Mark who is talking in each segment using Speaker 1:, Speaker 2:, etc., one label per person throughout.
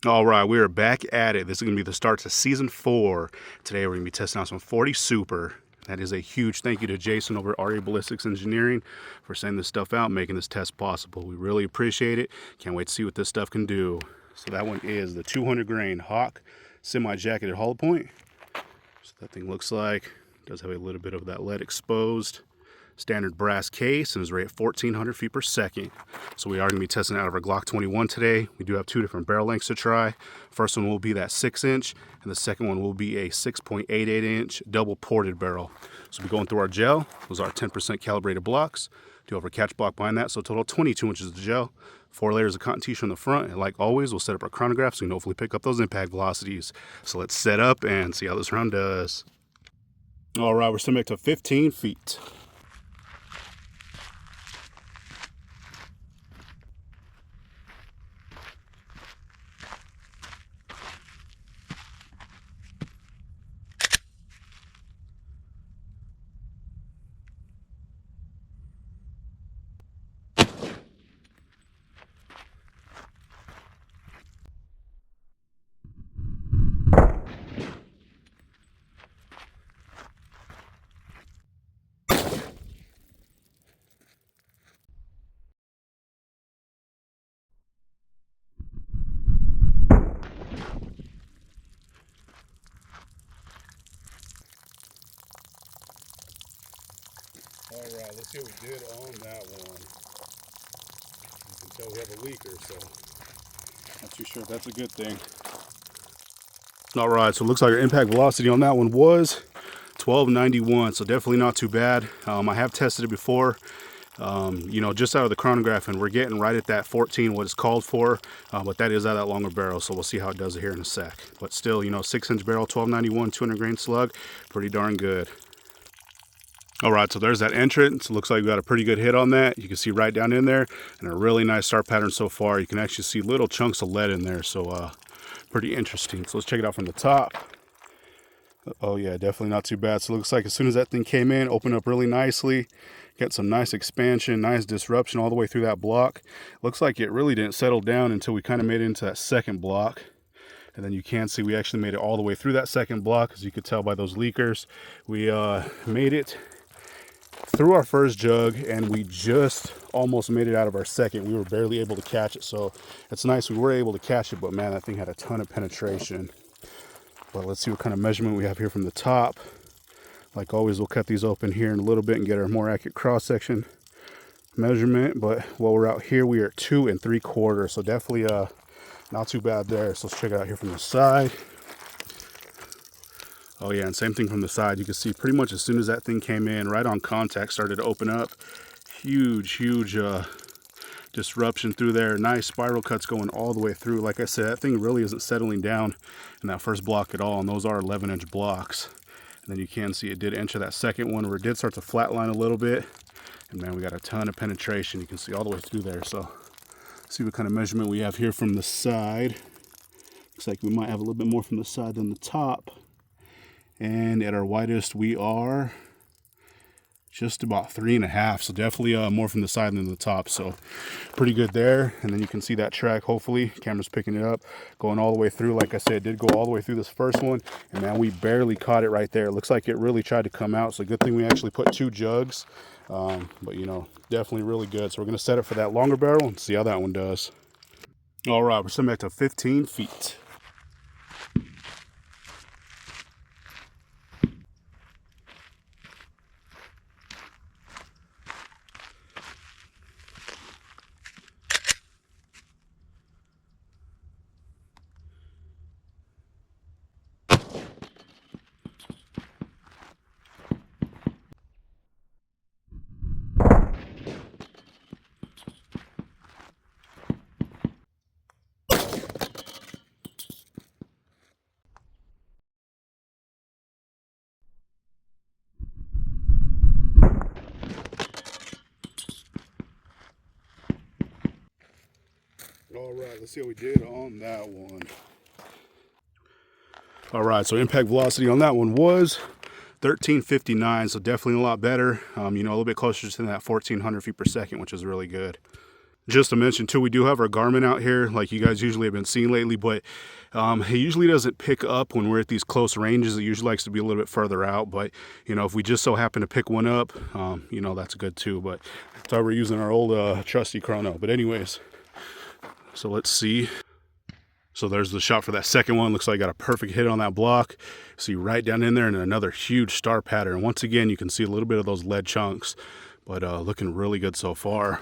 Speaker 1: All right, we are back at it. This is going to be the start to season 4. Today we're going to be testing out some 40 Super. That is a huge thank you to Jason over at Aria Ballistics Engineering for sending this stuff out, making this test possible. We really appreciate it. Can't wait to see what this stuff can do. So that one is the 200 grain Hawk semi-jacketed hollow point. So that thing looks like. It does have a little bit of that lead exposed. Standard brass case and is rated at 1400 feet per second. So we are going to be testing out of our Glock 21 today. We do have 2 different barrel lengths to try. First one will be that 6-inch, and the second one will be a 6.88-inch double ported barrel. So we'll be going through our gel. Those are 10% calibrated blocks. Do have our catch block behind that, so a total of 22 inches of gel. 4 layers of cotton tissue on the front, and like always, we'll set up our chronograph so we can hopefully pick up those impact velocities. So let's set up and see how this round does. All right, we're setting back to 15 feet. All right, let's see what we did on that one. You can tell we have a leaker, so not too sure if that's a good thing. All right, so it looks like our impact velocity on that one was 1291, so definitely not too bad. I have tested it before, just out of the chronograph, and we're getting right at that 14, what is called for, but that is out of that longer barrel, so we'll see how it does here in a sec. But still, 6-inch barrel, 1291, 200 grain slug, pretty darn good. All right, so there's that entrance. Looks like we got a pretty good hit on that. You can see right down in there, and a really nice start pattern so far. You can actually see little chunks of lead in there, so pretty interesting. So let's check it out from the top. Oh yeah, definitely not too bad. So it looks like as soon as that thing came in, opened up really nicely. Got some nice expansion, nice disruption all the way through that block. Looks like it really didn't settle down until we kind of made it into that second block. And then you can see we actually made it all the way through that second block, as you could tell by those leakers. We made it through our first jug, and we just almost made it out of our second. We were barely able to catch it, so it's nice we were able to catch it, but man, that thing had a ton of penetration. But let's see what kind of measurement we have here from the top. Like always, we'll cut these open here in a little bit and get our more accurate cross-section measurement. But while we're out here, we are 2 3/4, so definitely not too bad there. So let's check it out here from the side. Oh yeah, and same thing from the side. You can see pretty much as soon as that thing came in, right on contact, started to open up. Huge disruption through there. Nice spiral cuts going all the way through. Like I said, that thing really isn't settling down in that first block at all, and those are 11-inch blocks. And then you can see it did enter that second one where it did start to flatline a little bit. And man, we got a ton of penetration. You can see all the way through there. So let's see what kind of measurement we have here from the side. Looks like we might have a little bit more from the side than the top. And at our widest, we are just about 3.5, so definitely more from the side than the top, so pretty good there. And then you can see that track, hopefully camera's picking it up, going all the way through. Like I said, it did go all the way through this first one, and man, we barely caught it right there. It looks like it really tried to come out, so good thing we actually put 2 jugs. But definitely really good. So we're going to set it for that longer barrel and see how that one does. All right, we're setting back to 15 feet. All right, let's see how we did on that one. All right, so impact velocity on that one was 1359, so definitely a lot better. A little bit closer to that 1400 feet per second, which is really good. Just to mention too, we do have our Garmin out here, like you guys usually have been seeing lately, but it usually doesn't pick up when we're at these close ranges. It usually likes to be a little bit further out, but you know, if we just so happen to pick one up, you know, that's good too. But that's why we're using our old trusty chrono. But anyways, so let's see. So there's the shot for that second one. Looks like I got a perfect hit on that block. See right down in there, and another huge star pattern. Once again, you can see a little bit of those lead chunks, but looking really good so far.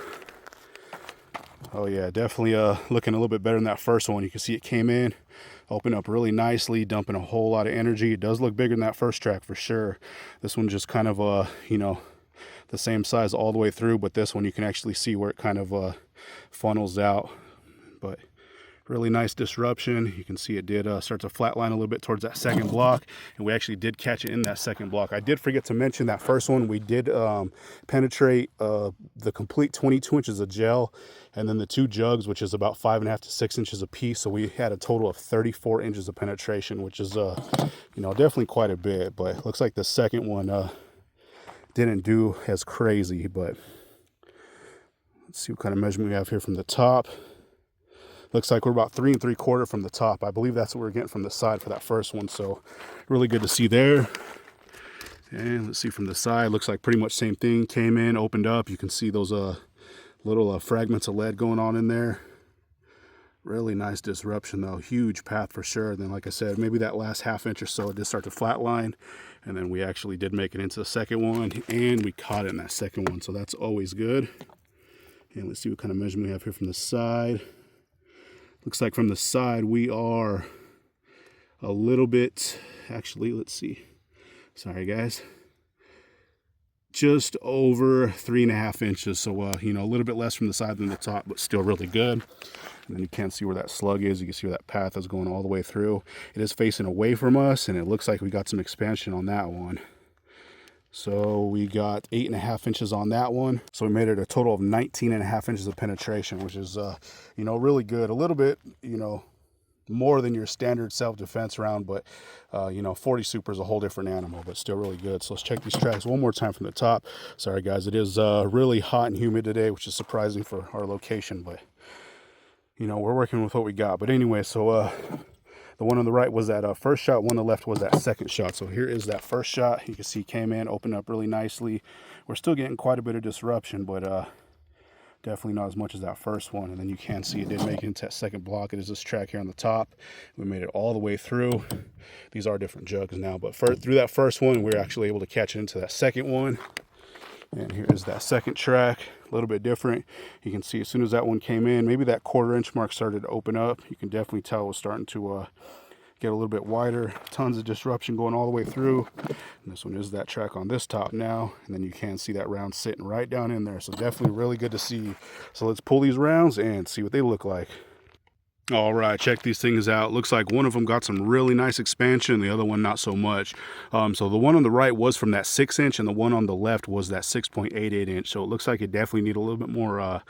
Speaker 1: Oh yeah, definitely looking a little bit better than that first one. You can see it came in, opened up really nicely, dumping a whole lot of energy. It does look bigger than that first track for sure. This one just kind of, you know, the same size all the way through, but this one you can actually see where it kind of funnels out. But really nice disruption. You can see it did start to flatline a little bit towards that second block, and we actually did catch it in that second block. I did forget to mention that first one, we did penetrate the complete 22 inches of gel, and then the two jugs, which is about 5.5 to 6 inches a piece. So we had a total of 34 inches of penetration, which is, you know, definitely quite a bit. But it looks like the second one didn't do as crazy. But let's see what kind of measurement we have here from the top. Looks like we're about 3 3/4 from the top. I believe that's what we're getting from the side for that first one. So really good to see there. And let's see from the side. Looks like pretty much same thing. Came in, opened up. You can see those little fragments of lead going on in there. Really nice disruption though. Huge path for sure. Then like I said, maybe that last half inch or so it did start to flatline. And then we actually did make it into the second one. And we caught it in that second one. So that's always good. And let's see what kind of measurement we have here from the side. Looks like from the side we are a little bit, actually, let's see. Sorry guys. Just over 3.5 inches. So, you know, a little bit less from the side than the top, but still really good. And then you can't see where that slug is. You can see where that path is going all the way through. It is facing away from us, and it looks like we got some expansion on that one. So we got 8.5 inches on that one. So we made it a total of 19.5 inches of penetration, which is, you know, really good. A little bit, you know, more than your standard self-defense round, but, you know, 40 Super is a whole different animal, but still really good. So let's check these tracks one more time from the top. Sorry, guys. It is really hot and humid today, which is surprising for our location, but, you know, we're working with what we got. But anyway, so the one on the right was that first shot. One on the left was that second shot. So here is that first shot. You can see came in, opened up really nicely. We're still getting quite a bit of disruption, but definitely not as much as that first one. And then you can see it did make it into that second block. It is this track here on the top. We made it all the way through. These are different jugs now, but through that first one, we were actually able to catch it into that second one. And here is that second track, a little bit different. You can see as soon as that one came in, maybe that 1/4 inch mark started to open up. You can definitely tell it was starting to get a little bit wider. Tons of disruption going all the way through. And this one is that track on this top now. And then you can see that round sitting right down in there. So definitely really good to see. So let's pull these rounds and see what they look like. All right, check these things out. Looks like one of them got some really nice expansion, the other one not so much. So the one on the right was from that 6 inch, and the one on the left was that 6.88 inch. So it looks like it definitely need a little bit more,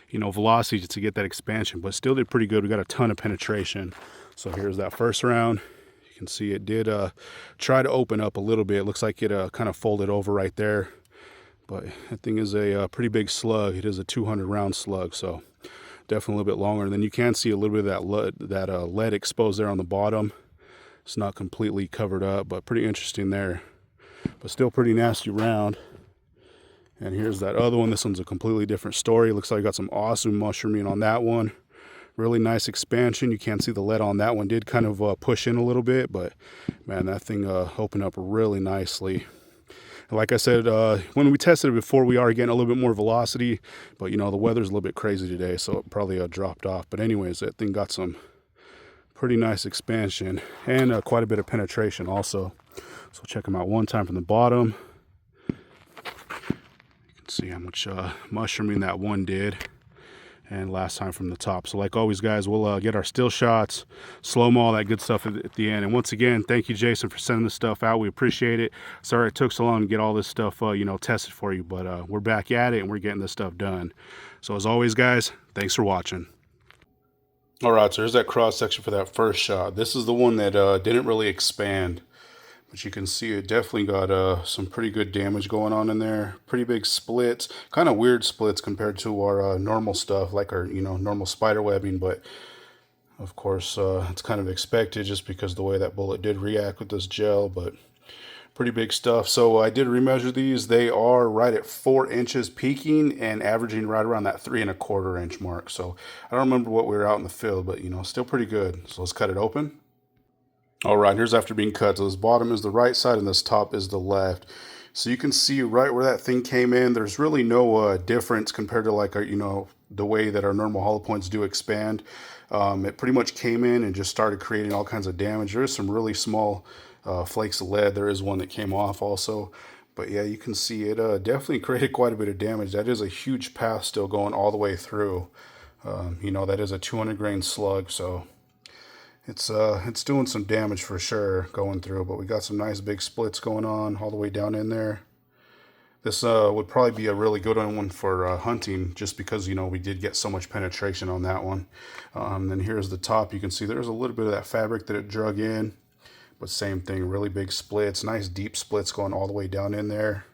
Speaker 1: you know, velocity to get that expansion, but still did pretty good. We got a ton of penetration. So here's that first round. You can see it did try to open up a little bit. It looks like it kind of folded over right there, but that thing is a pretty big slug. It is a 200 round slug, so definitely a little bit longer. And then you can see a little bit of that lead exposed there on the bottom. It's not completely covered up, but pretty interesting there. But still pretty nasty round. And here's that other one. This one's a completely different story. Looks like you got some awesome mushrooming on that one. Really nice expansion. You can't see the lead on that one. Did kind of push in a little bit, but man, that thing opened up really nicely. Like I said, when we tested it before, we are getting a little bit more velocity, but you know, the weather's a little bit crazy today, so it probably dropped off. But anyways, that thing got some pretty nice expansion and quite a bit of penetration also. So check them out one time from the bottom. You can see how much mushrooming that one did. And last time from the top. So like always, guys, we'll get our still shots, slow-mo, all that good stuff at the end. And once again, thank you, Jason, for sending this stuff out. We appreciate it. Sorry it took so long to get all this stuff, you know, tested for you, but we're back at it and we're getting this stuff done. So as always, guys, thanks for watching. All right, so here's that cross section for that first shot. This is the one that didn't really expand. But you can see it definitely got some pretty good damage going on in there. Pretty big splits, kind of weird splits compared to our normal stuff, like our normal spider webbing. But of course, it's kind of expected just because the way that bullet did react with this gel. But pretty big stuff. So I did remeasure these. They are right at 4 inches peaking and averaging right around that 3¼ inch mark. So I don't remember what we were out in the field, but still pretty good. So let's cut it open. All right, here's after being cut. So this bottom is the right side and this top is the left. So you can see right where that thing came in. There's really no difference compared to like our, the way that our normal hollow points do expand. It pretty much came in and just started creating all kinds of damage. There's some really small flakes of lead. There is one that came off also. But yeah, you can see it definitely created quite a bit of damage. That is a huge path still going all the way through. That is a 200 grain slug, so it's doing some damage for sure going through. But we got some nice big splits going on all the way down in there. This would probably be a really good one for hunting, just because we did get so much penetration on that one. Then here's the top. You can see there's a little bit of that fabric that it drug in, but same thing, really big splits, nice deep splits going all the way down in there.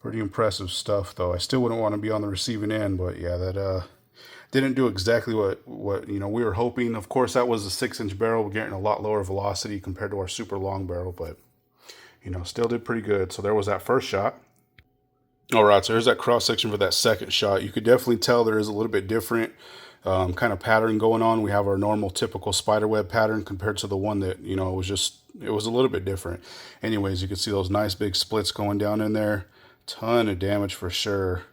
Speaker 1: Pretty impressive stuff, though. I still wouldn't want to be on the receiving end, but yeah, that didn't do exactly what we were hoping. Of course, that was a 6-inch barrel. We're getting a lot lower velocity compared to our super long barrel, but still did pretty good. So there was that first shot. All right, so here's that cross section for that second shot. You could definitely tell there is a little bit different kind of pattern going on. We have our normal typical spiderweb pattern compared to the one that it was a little bit different. Anyways, you can see those nice big splits going down in there. Ton of damage for sure.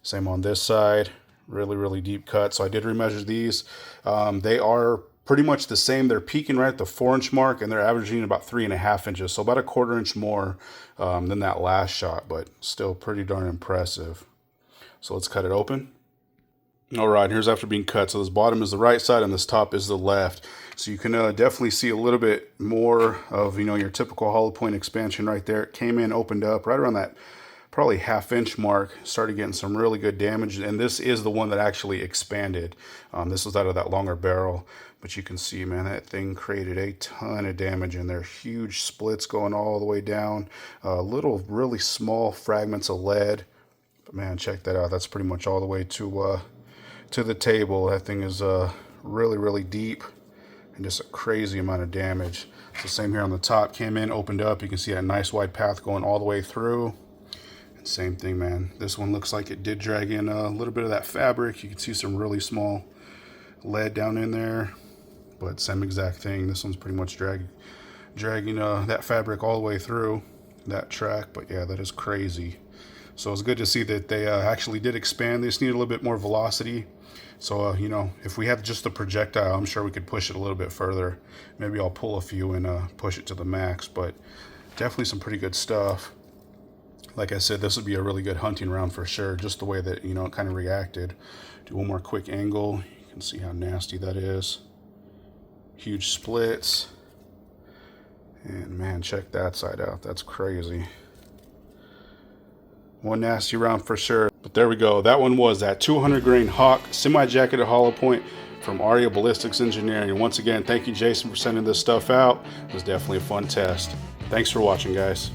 Speaker 1: Same on this side. Really deep cut. So I did remeasure these. They are pretty much the same. They're peaking right at the 4-inch mark, and they're averaging about 3½ inches, so about a 1/4 inch more than that last shot, but still pretty darn impressive. So let's cut it open. All right, here's after being cut. So this bottom is the right side and this top is the left. So you can definitely see a little bit more of your typical hollow point expansion right there. It came in, opened up right around that probably 1/2 inch mark, started getting some really good damage, and this is the one that actually expanded. This was out of that longer barrel, but you can see, man, that thing created a ton of damage in there. Huge splits going all the way down, little really small fragments of lead. But man, check that out. That's pretty much all the way to the table. That thing is really deep and just a crazy amount of damage. So same here on the top, came in, opened up. You can see that nice wide path going all the way through. Same thing, man. This one looks like it did drag in a little bit of that fabric. You can see some really small lead down in there, but same exact thing. This one's pretty much dragging that fabric all the way through that track. But yeah, that is crazy. So it's good to see that they actually did expand. They just need a little bit more velocity. So if we had just the projectile, I'm sure we could push it a little bit further. Maybe I'll pull a few and push it to the max, but definitely some pretty good stuff. Like I said, this would be a really good hunting round for sure, just the way that, it kind of reacted. Do one more quick angle. You can see how nasty that is. Huge splits. And man, check that side out. That's crazy. One nasty round for sure. But there we go. That one was that 200 grain Hawk semi-jacketed hollow point from Aria Ballistics Engineering. And once again, thank you, Jason, for sending this stuff out. It was definitely a fun test. Thanks for watching, guys.